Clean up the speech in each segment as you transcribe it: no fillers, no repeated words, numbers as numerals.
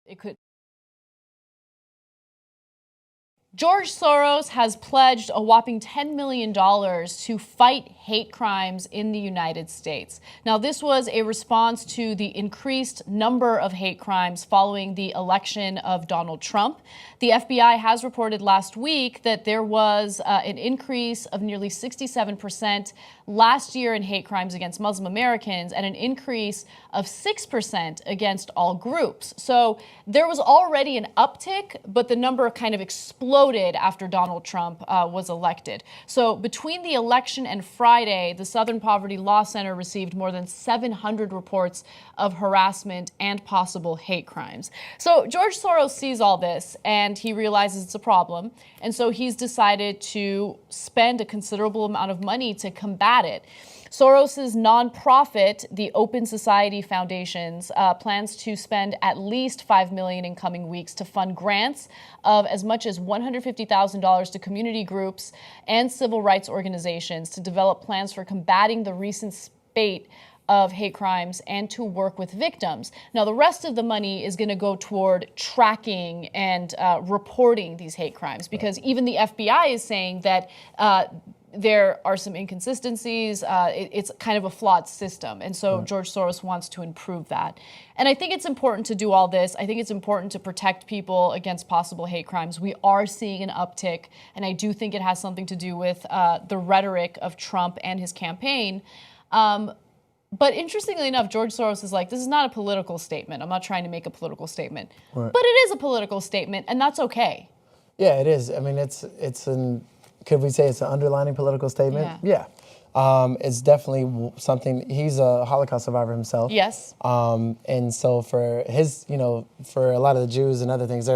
It could. George Soros has pledged a whopping $10 million to fight hate crimes in the United States. Now, this was a response to the increased number of hate crimes following the election of Donald Trump. The FBI has reported last week that there was an increase of nearly 67% last year in hate crimes against Muslim Americans and an increase of 6% against all groups. So there was already an uptick, but the number kind of exploded after Donald Trump was elected. So between the election and Friday, the Southern Poverty Law Center received more than 700 reports of harassment and possible hate crimes. So George Soros sees all this and he realizes it's a problem. And so he's decided to spend a considerable amount of money to combat it. Soros's nonprofit, the Open Society Foundations, plans to spend at least $5 million in coming weeks to fund grants of as much as $150,000 to community groups and civil rights organizations to develop plans for combating the recent spate of hate crimes and to work with victims. Now, the rest of the money is going to go toward tracking and reporting these hate crimes, because even the FBI is saying that there are some inconsistencies. It's kind of a flawed system. And so George Soros wants to improve that. And I think it's important to do all this. I think it's important to protect people against possible hate crimes. We are seeing an uptick, and I do think it has something to do with the rhetoric of Trump and his campaign. But interestingly enough, George Soros is like, this is not a political statement. I'm not trying to make a political statement. Right. But it is a political statement, and that's okay. Yeah, it is. I mean, could we say it's an underlining political statement? Yeah. It's definitely something. He's a Holocaust survivor himself. Yes. And so for his, for a lot of the Jews and other things,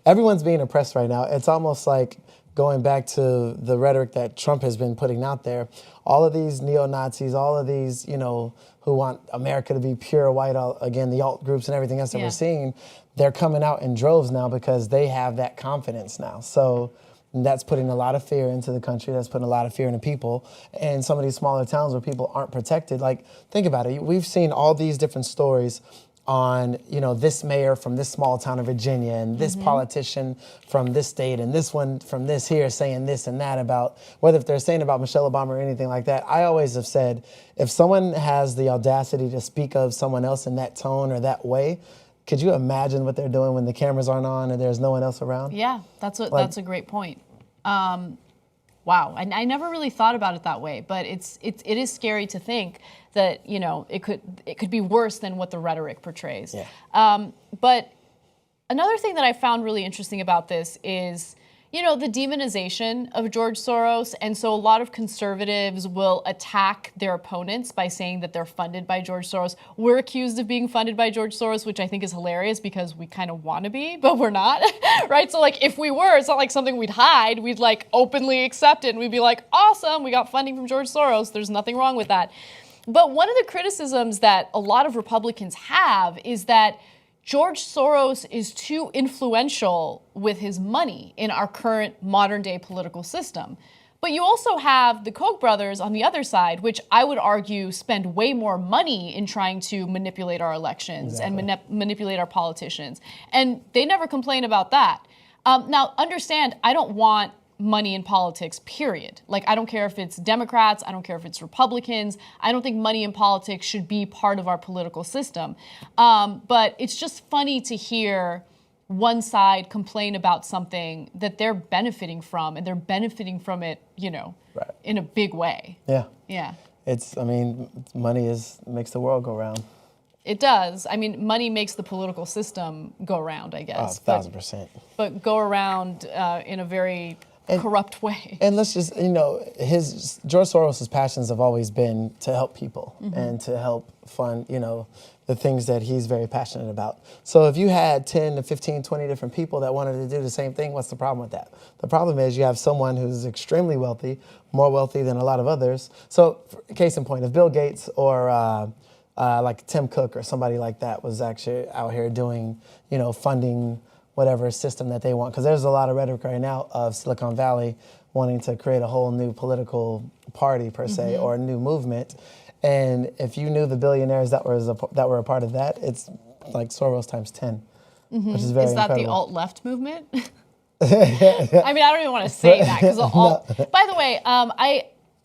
everyone's being oppressed right now. It's almost like going back to the rhetoric that Trump has been putting out there. All of these neo-Nazis, all of these, who want America to be pure white, again, the alt groups and everything else that we're seeing, they're coming out in droves now because they have that confidence now. So that's putting a lot of fear into the country. That's putting a lot of fear into people. And some of these smaller towns where people aren't protected, like, think about it. We've seen all these different stories on, this mayor from this small town of Virginia and this politician from this state and this one from this here saying this and that about, whether if they're saying about Michelle Obama or anything like that. I always have said, if someone has the audacity to speak of someone else in that tone or that way, could you imagine what they're doing when the cameras aren't on and there's no one else around? Yeah, that's a great point. Wow, I never really thought about it that way, but it is scary to think that it could be worse than what the rhetoric portrays. Yeah. But another thing that I found really interesting about this is the demonization of George Soros. And so a lot of conservatives will attack their opponents by saying that they're funded by George Soros. We're accused of being funded by George Soros, which I think is hilarious because we kind of want to be, but we're not, right? So like if we were, it's not like something we'd hide. We'd like openly accept it and we'd be like, awesome, we got funding from George Soros. There's nothing wrong with that. But one of the criticisms that a lot of Republicans have is that George Soros is too influential with his money in our current modern-day political system. But you also have the Koch brothers on the other side, which I would argue spend way more money in trying to manipulate our elections and manipulate our politicians. And they never complain about that. Now, understand, I don't want money in politics, period. Like, I don't care if it's Democrats, I don't care if it's Republicans. I don't think money in politics should be part of our political system. But it's just funny to hear one side complain about something that they're benefiting from, and they're benefiting from it, in a big way. Yeah. Yeah. Money makes the world go round. It does. Money makes the political system go around, I guess. 1,000%. But go around in a very corrupt way. And let's just, George Soros' passions have always been to help people and to help fund, the things that he's very passionate about. So if you had 10 to 15, 20 different people that wanted to do the same thing, what's the problem with that? The problem is you have someone who's extremely wealthy, more wealthy than a lot of others. So case in point, if Bill Gates or like Tim Cook or somebody like that was actually out here doing, funding whatever system that they want. Because there's a lot of rhetoric right now of Silicon Valley wanting to create a whole new political party, per se, or a new movement. And if you knew the billionaires that were a part of that, it's like Soros times 10. which is very Is that the incredible. alt-left movement? I mean, I don't even want to say that because By the way,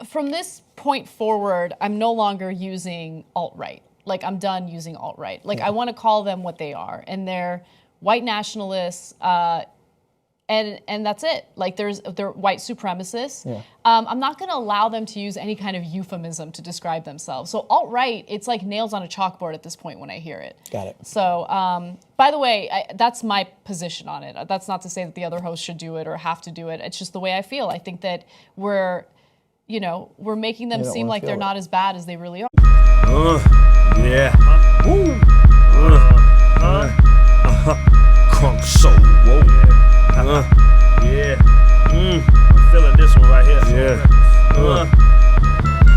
from this point forward, I'm no longer using alt-right. Like, I'm done using alt-right. Like, I want to call them what they are, and they're white nationalists, and that's it. Like, they're white supremacists. Yeah. I'm not going to allow them to use any kind of euphemism to describe themselves. So alt-right, it's like nails on a chalkboard at this point when I hear it. Got it. So, by the way, that's my position on it. That's not to say that the other hosts should do it or have to do it. It's just the way I feel. I think that we're making them seem like they're not as bad as they really are. Yeah. Crunk soul. Whoa. Yeah. I'm feeling this one right here. Yeah.